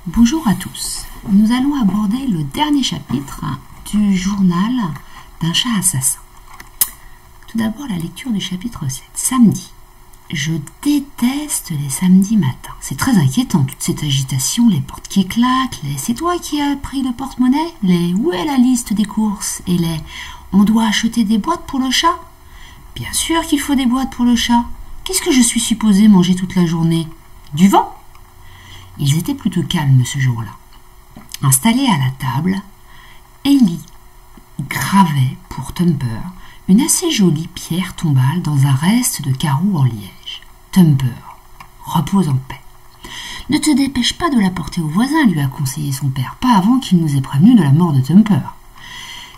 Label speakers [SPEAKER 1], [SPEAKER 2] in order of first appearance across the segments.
[SPEAKER 1] Bonjour à tous. Nous allons aborder le dernier chapitre du journal d'un chat assassin. Tout d'abord, la lecture du chapitre 7. Samedi. Je déteste les samedis matins. C'est très inquiétant, toute cette agitation, les portes qui claquent, c'est toi qui as pris le porte-monnaie, où est la liste des courses, et on doit acheter des boîtes pour le chat. Bien sûr qu'il faut des boîtes pour le chat. Qu'est-ce que je suis supposée manger toute la journée? Du vent? Ils étaient plutôt calmes ce jour-là. Installée à la table, Ellie gravait pour Thumper une assez jolie pierre tombale dans un reste de carreau en liège. Thumper, repose en paix. Ne te dépêche pas de la porter au voisin, lui a conseillé son père, pas avant qu'il nous ait prévenu de la mort de Thumper.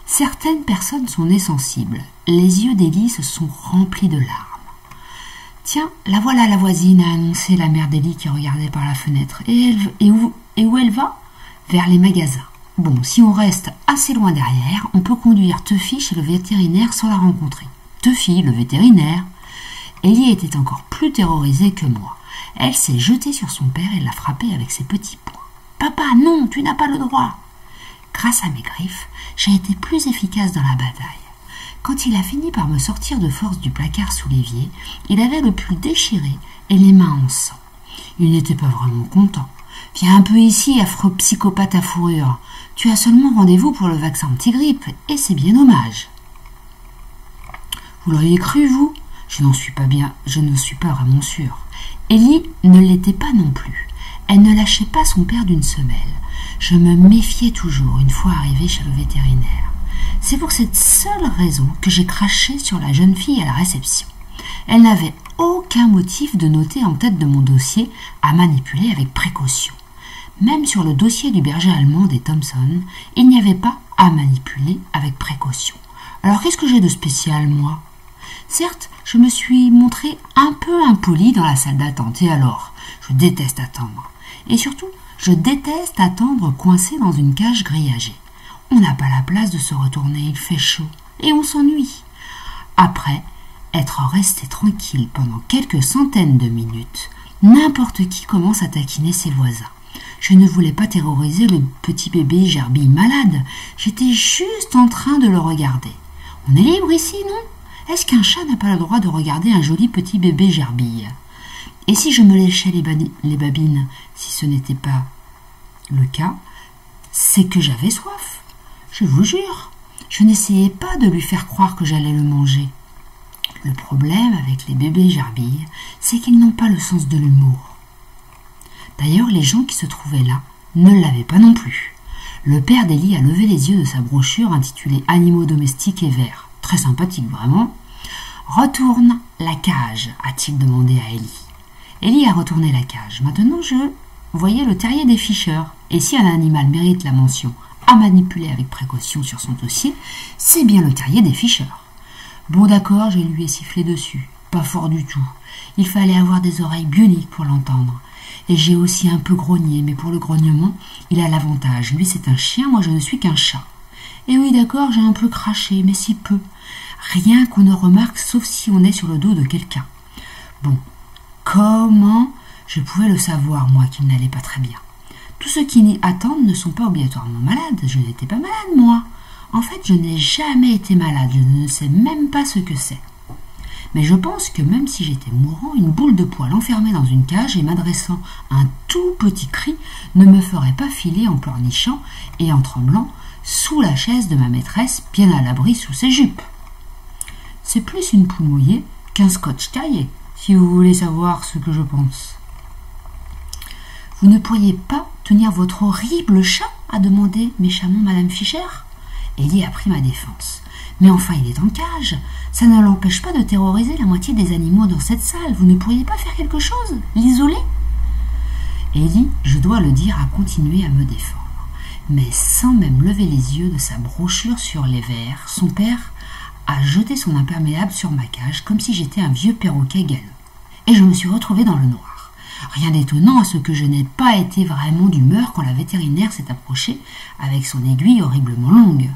[SPEAKER 1] Certaines personnes sont nées sensibles. Les yeux d'Ellie se sont remplis de larmes. Tiens, la voilà la voisine, a annoncé la mère d'Ellie qui regardait par la fenêtre. Et où elle va? Vers les magasins. Bon, si on reste assez loin derrière, on peut conduire Tuffy chez le vétérinaire sans la rencontrer. Tuffy, le vétérinaire. Ellie était encore plus terrorisée que moi. Elle s'est jetée sur son père et l'a frappé avec ses petits poings. « Papa, non, tu n'as pas le droit !» Grâce à mes griffes, j'ai été plus efficace dans la bataille. Quand il a fini par me sortir de force du placard sous l'évier, il avait le pull déchiré et les mains en sang. Il n'était pas vraiment content. « Viens un peu ici, affreux psychopathe à fourrure. Tu as seulement rendez-vous pour le vaccin anti-grippe, et c'est bien dommage. » Vous l'auriez cru, vous? Je ne suis pas vraiment sûre. Ellie ne l'était pas non plus. Elle ne lâchait pas son père d'une semelle. Je me méfiais toujours une fois arrivée chez le vétérinaire. C'est pour cette seule raison que j'ai craché sur la jeune fille à la réception. Elle n'avait aucun motif de noter en tête de mon dossier à manipuler avec précaution. Même sur le dossier du berger allemand des Thompson, il n'y avait pas à manipuler avec précaution. Alors qu'est-ce que j'ai de spécial, moi? Certes, je me suis montrée un peu impolie dans la salle d'attente, et alors, je déteste attendre. Et surtout, je déteste attendre coincé dans une cage grillagée. On n'a pas la place de se retourner, il fait chaud, et on s'ennuie. Après être resté tranquille pendant quelques centaines de minutes, n'importe qui commence à taquiner ses voisins. Je ne voulais pas terroriser le petit bébé gerbille malade, j'étais juste en train de le regarder. On est libre ici, non? Est-ce qu'un chat n'a pas le droit de regarder un joli petit bébé gerbille? Et si je me léchais les babines, si ce n'était pas le cas, c'est que j'avais soif. Je vous jure, je n'essayais pas de lui faire croire que j'allais le manger. Le problème avec les bébés gerbilles, c'est qu'ils n'ont pas le sens de l'humour. D'ailleurs, les gens qui se trouvaient là ne l'avaient pas non plus. Le père d'Ellie a levé les yeux de sa brochure intitulée « Animaux domestiques et verts ». Très sympathique, vraiment. « Retourne la cage », a-t-il demandé à Ellie. Ellie a retourné la cage. Maintenant, je voyais le terrier des Fisher. Et si un animal mérite la mention à manipuler avec précaution sur son dossier, c'est bien le terrier des Fisher. Bon d'accord, je lui ai sifflé dessus. Pas fort du tout. Il fallait avoir des oreilles bioniques pour l'entendre. Et j'ai aussi un peu grogné, mais pour le grognement, il a l'avantage. Lui, c'est un chien, moi, je ne suis qu'un chat. Et oui, d'accord, j'ai un peu craché, mais si peu. Rien qu'on ne remarque, sauf si on est sur le dos de quelqu'un. Bon, comment je pouvais le savoir, moi, qu'il n'allait pas très bien? Tous ceux qui y attendent ne sont pas obligatoirement malades. Je n'étais pas malade, moi. En fait, je n'ai jamais été malade. Je ne sais même pas ce que c'est. Mais je pense que même si j'étais mourant, une boule de poil enfermée dans une cage et m'adressant un tout petit cri ne me ferait pas filer en pleurnichant et en tremblant sous la chaise de ma maîtresse, bien à l'abri sous ses jupes. C'est plus une poule mouillée qu'un scotch taillé, si vous voulez savoir ce que je pense. Vous ne pourriez pas tenir votre horrible chat, a demandé méchamment Madame Fisher. Ellie a pris ma défense. Mais enfin, il est en cage. Ça ne l'empêche pas de terroriser la moitié des animaux dans cette salle. Vous ne pourriez pas faire quelque chose? L'isoler? Ellie, je dois le dire, a continué à me défendre. Mais sans même lever les yeux de sa brochure sur les verres, son père a jeté son imperméable sur ma cage comme si j'étais un vieux perroquet galeux. Et je me suis retrouvée dans le noir. Rien d'étonnant à ce que je n'ai pas été vraiment d'humeur quand la vétérinaire s'est approchée avec son aiguille horriblement longue.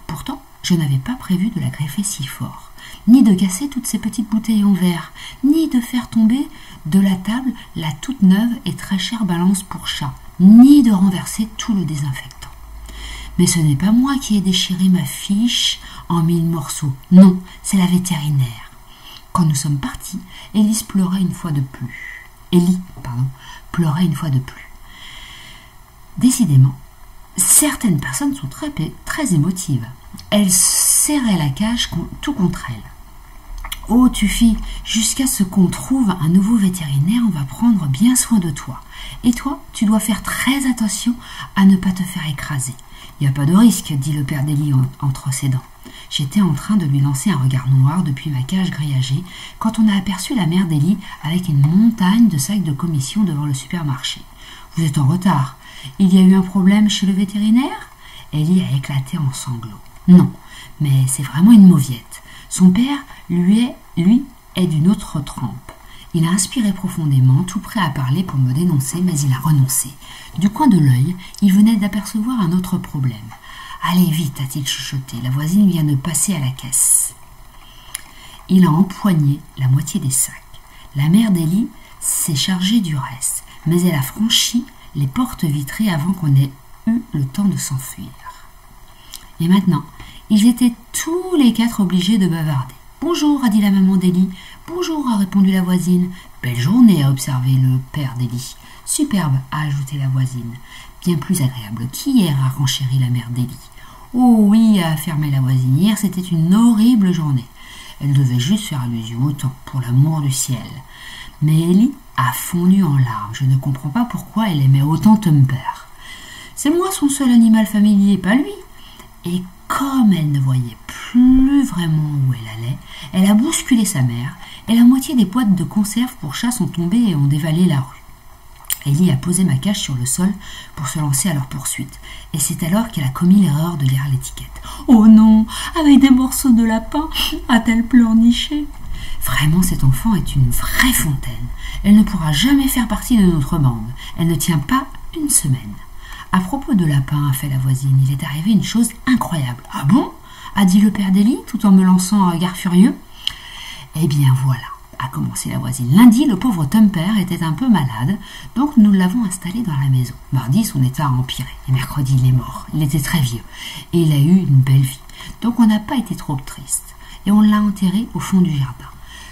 [SPEAKER 1] Pourtant, je n'avais pas prévu de la greffer si fort, ni de casser toutes ces petites bouteilles en verre, ni de faire tomber de la table la toute neuve et très chère balance pour chat, ni de renverser tout le désinfectant. Mais ce n'est pas moi qui ai déchiré ma fiche en 1000 morceaux. Non, c'est la vétérinaire. Quand nous sommes partis, Ellie pleurait une fois de plus. Pleurait une fois de plus. Décidément, certaines personnes sont très émotives. Elles serraient la cage tout contre elles. Oh, Tuffy, jusqu'à ce qu'on trouve un nouveau vétérinaire, on va prendre bien soin de toi. Et toi, tu dois faire très attention à ne pas te faire écraser. Il n'y a pas de risque, dit le père d'Ellie entre ses dents. J'étais en train de lui lancer un regard noir depuis ma cage grillagée quand on a aperçu la mère d'Ellie avec une montagne de sacs de commission devant le supermarché. Vous êtes en retard. Il y a eu un problème chez le vétérinaire ? Ellie a éclaté en sanglots. Non, mais c'est vraiment une mauviette. Son père, lui, est d'une autre trempe. Il a inspiré profondément, tout prêt à parler pour me dénoncer, mais il a renoncé. Du coin de l'œil, il venait d'apercevoir un autre problème. « Allez vite » a-t-il chuchoté, la voisine vient de passer à la caisse. Il a empoigné la moitié des sacs. La mère d'Ellie s'est chargée du reste, mais elle a franchi les portes vitrées avant qu'on ait eu le temps de s'enfuir. Et maintenant, ils étaient tous les quatre obligés de bavarder. « Bonjour » a dit la maman d'Ellie. « Bonjour » a répondu la voisine. « Belle journée » a observé le père d'Ellie. « Superbe » a ajouté la voisine. « Bien plus agréable qu'hier » a renchéri la mère d'Ellie. « Oh oui » a affirmé la voisine. « Hier c'était une horrible journée. » Elle devait juste faire allusion au temps, pour l'amour du ciel. Mais Ellie a fondu en larmes. Je ne comprends pas pourquoi elle aimait autant Thumper. C'est moi son seul animal familier, pas lui. Et comme elle ne voyait plus vraiment où elle allait, elle a bousculé sa mère et la moitié des boîtes de conserve pour chats sont tombées et ont dévalé la rue. Ellie a posé ma cage sur le sol pour se lancer à leur poursuite. Et c'est alors qu'elle a commis l'erreur de lire l'étiquette. « Oh non, avec des morceaux de lapin !» a-t-elle pleurniché. Vraiment, cet enfant est une vraie fontaine. Elle ne pourra jamais faire partie de notre bande. Elle ne tient pas une semaine. À propos de lapin, a fait la voisine, il est arrivé une chose incroyable. « Ah bon ?» a dit le père d'Ellie, tout en me lançant un regard furieux. « Eh bien voilà !» a commencé la voisine. Lundi, le pauvre Thumper était un peu malade, donc nous l'avons installé dans la maison. Mardi, son état a empiré. Et mercredi, il est mort. Il était très vieux. Et il a eu une belle vie. Donc on n'a pas été trop triste. Et on l'a enterré au fond du jardin.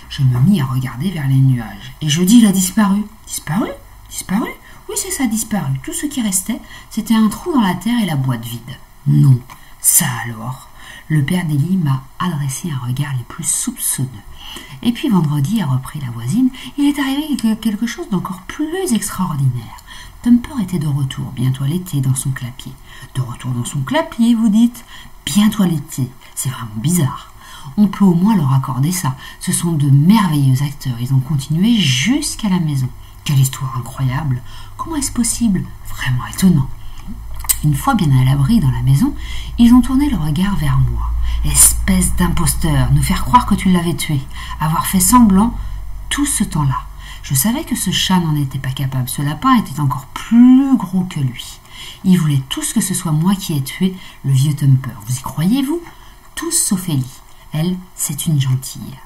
[SPEAKER 1] Je me mis à regarder vers les nuages. Et je dis, il a disparu. Disparu ? Disparu ? Oui, c'est ça, disparu. Tout ce qui restait, c'était un trou dans la terre et la boîte vide. Non, ça alors. Le père d'Ellie m'a adressé un regard les plus soupçonneux. Et puis vendredi, a repris la voisine, il est arrivé quelque chose d'encore plus extraordinaire. Thumper était de retour, bien toiletté dans son clapier. De retour dans son clapier, vous dites ? Bien toiletté. C'est vraiment bizarre. On peut au moins leur accorder ça. Ce sont de merveilleux acteurs. Ils ont continué jusqu'à la maison. Quelle histoire incroyable. Comment est-ce possible ? Vraiment étonnant. Une fois bien à l'abri dans la maison, ils ont tourné le regard vers moi. Espèce d'imposteur, nous faire croire que tu l'avais tué, avoir fait semblant tout ce temps-là. Je savais que ce chat n'en était pas capable, ce lapin était encore plus gros que lui. Ils voulaient tous que ce soit moi qui ai tué le vieux Thumper. Vous y croyez-vous ? Tous sauf Ellie. Elle, c'est une gentille.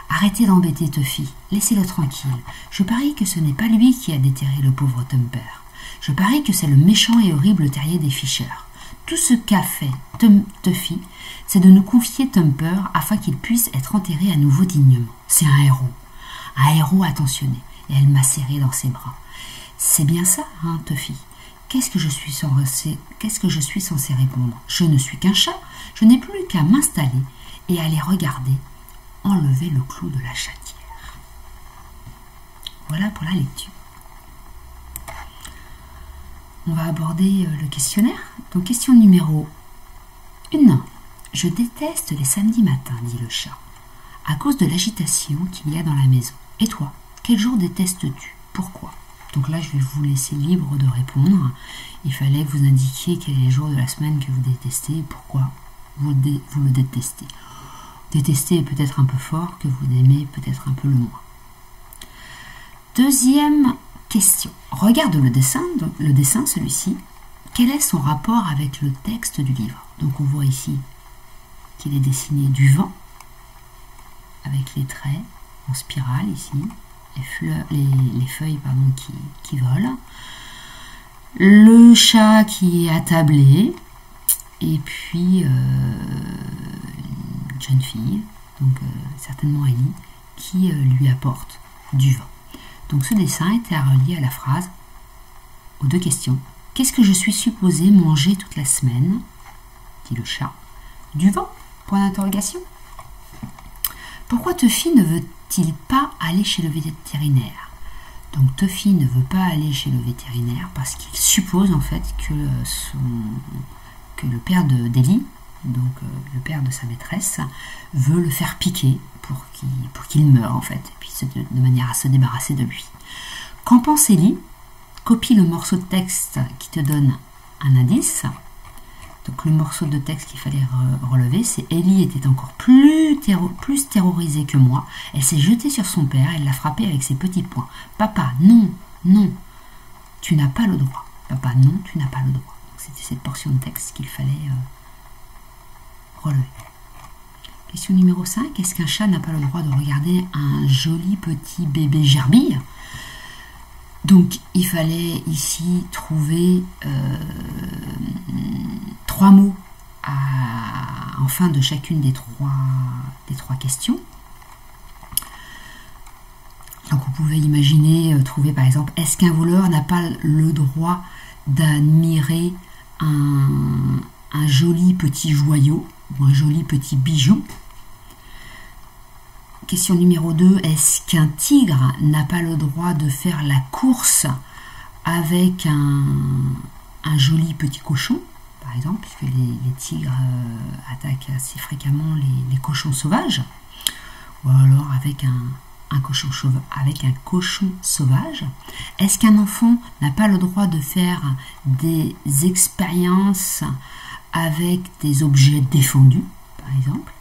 [SPEAKER 1] Arrêtez d'embêter Tuffy, laissez-le tranquille. Je parie que ce n'est pas lui qui a déterré le pauvre Thumper. Je parie que c'est le méchant et horrible terrier des Fisher. Tout ce qu'a fait Tuffy, c'est de nous confier Thumper afin qu'il puisse être enterré à nouveau dignement. C'est un héros attentionné, et elle m'a serré dans ses bras. C'est bien ça, hein, Tuffy ? Qu'est-ce que je suis censé répondre ? Je ne suis qu'un chat, je n'ai plus qu'à m'installer et aller regarder enlever le clou de la chatière. Voilà pour la lecture. On va aborder le questionnaire. Donc, question numéro 1. Je déteste les samedis matins, dit le chat, à cause de l'agitation qu'il y a dans la maison. Et toi, quel jour détestes-tu ? Pourquoi ? Donc là, je vais vous laisser libre de répondre. Il fallait que vous indiquiez quel est le jour de la semaine que vous détestez et pourquoi vous le détestez. Détester est peut-être un peu fort, que vous aimez peut-être un peu le moins. Deuxième question. Regarde le dessin, celui-ci. Quel est son rapport avec le texte du livre ? Donc on voit ici qu'il est dessiné du vent, avec les traits en spirale ici, les feuilles qui volent. le chat qui est attablé, et puis une jeune fille, donc certainement Ellie, qui lui apporte du vin. Donc ce dessin était relié à la phrase, aux deux questions. Qu'est-ce que je suis supposé manger toute la semaine, dit le chat. Du vin, point d'interrogation. Pourquoi Tuffy ne veut-il pas aller chez le vétérinaire? Donc Tuffy ne veut pas aller chez le vétérinaire parce qu'il suppose en fait que le père d'Ellie, donc le père de sa maîtresse, veut le faire piquer pour qu'il meure en fait, et puis de manière à se débarrasser de lui. Qu'en pense Ellie? Copie le morceau de texte qui te donne un indice. Donc le morceau de texte qu'il fallait relever, c'est Ellie était encore plus terrorisée que moi. Elle s'est jetée sur son père, elle l'a frappé avec ses petits poings. Papa, non, non, tu n'as pas le droit. Papa, non, tu n'as pas le droit. C'était cette portion de texte qu'il fallait relever. Question numéro 5. Est-ce qu'un chat n'a pas le droit de regarder un joli petit bébé gerbille? Donc, il fallait ici trouver 3 mots en fin de chacune des trois questions. Donc, vous pouvez imaginer trouver par exemple, est-ce qu'un voleur n'a pas le droit d'admirer un joli petit joyau ou un joli petit bijou? Question numéro 2, est-ce qu'un tigre n'a pas le droit de faire la course avec un joli petit cochon, par exemple, puisque les tigres attaquent assez fréquemment les cochons sauvages, ou alors avec un cochon sauvage? Est-ce qu'un enfant n'a pas le droit de faire des expériences avec des objets défendus, par exemple?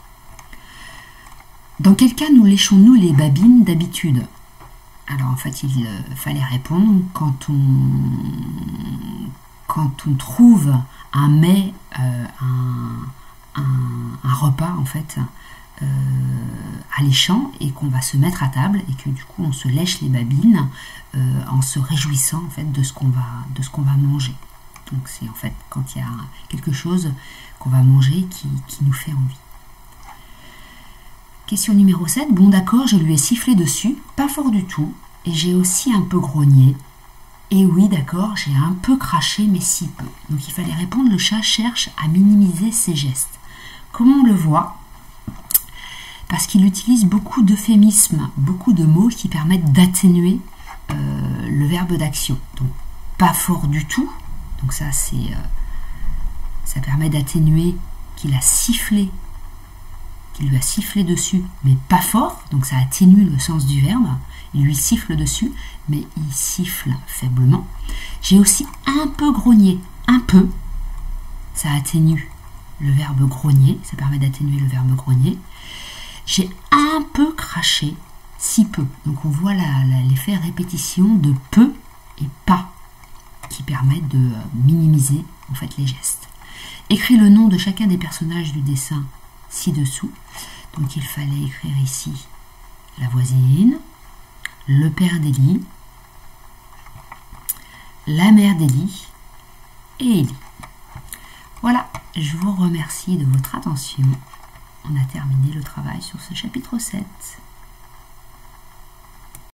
[SPEAKER 1] Dans quel cas nous léchons-nous les babines d'habitude? Alors en fait, il fallait répondre quand on trouve un mets, un repas en fait, alléchant et qu'on va se mettre à table et que du coup on se lèche les babines en se réjouissant en fait de ce qu'on va manger. Donc c'est en fait quand il y a quelque chose qu'on va manger qui nous fait envie. Question numéro 7. Bon d'accord, je lui ai sifflé dessus, pas fort du tout, et j'ai aussi un peu grogné. Et oui d'accord, j'ai un peu craché, mais si peu. Donc il fallait répondre, le chat cherche à minimiser ses gestes. Comment on le voit? Parce qu'il utilise beaucoup d'euphémismes, beaucoup de mots qui permettent d'atténuer le verbe d'action. Donc pas fort du tout, donc ça permet d'atténuer qu'il a sifflé, qu'il lui a sifflé dessus, mais pas fort, donc ça atténue le sens du verbe. Il lui siffle dessus, mais il siffle faiblement. J'ai aussi un peu grogné, un peu, ça atténue le verbe grogner, ça permet d'atténuer le verbe grogner. J'ai un peu craché, si peu. Donc on voit l'effet répétition de peu et pas, qui permettent de minimiser en fait les gestes. Écris le nom de chacun des personnages du dessin ci-dessous. Donc il fallait écrire ici la voisine, le père d'Ellie, la mère d'Ellie et Ellie. Voilà, je vous remercie de votre attention. On a terminé le travail sur ce chapitre 7.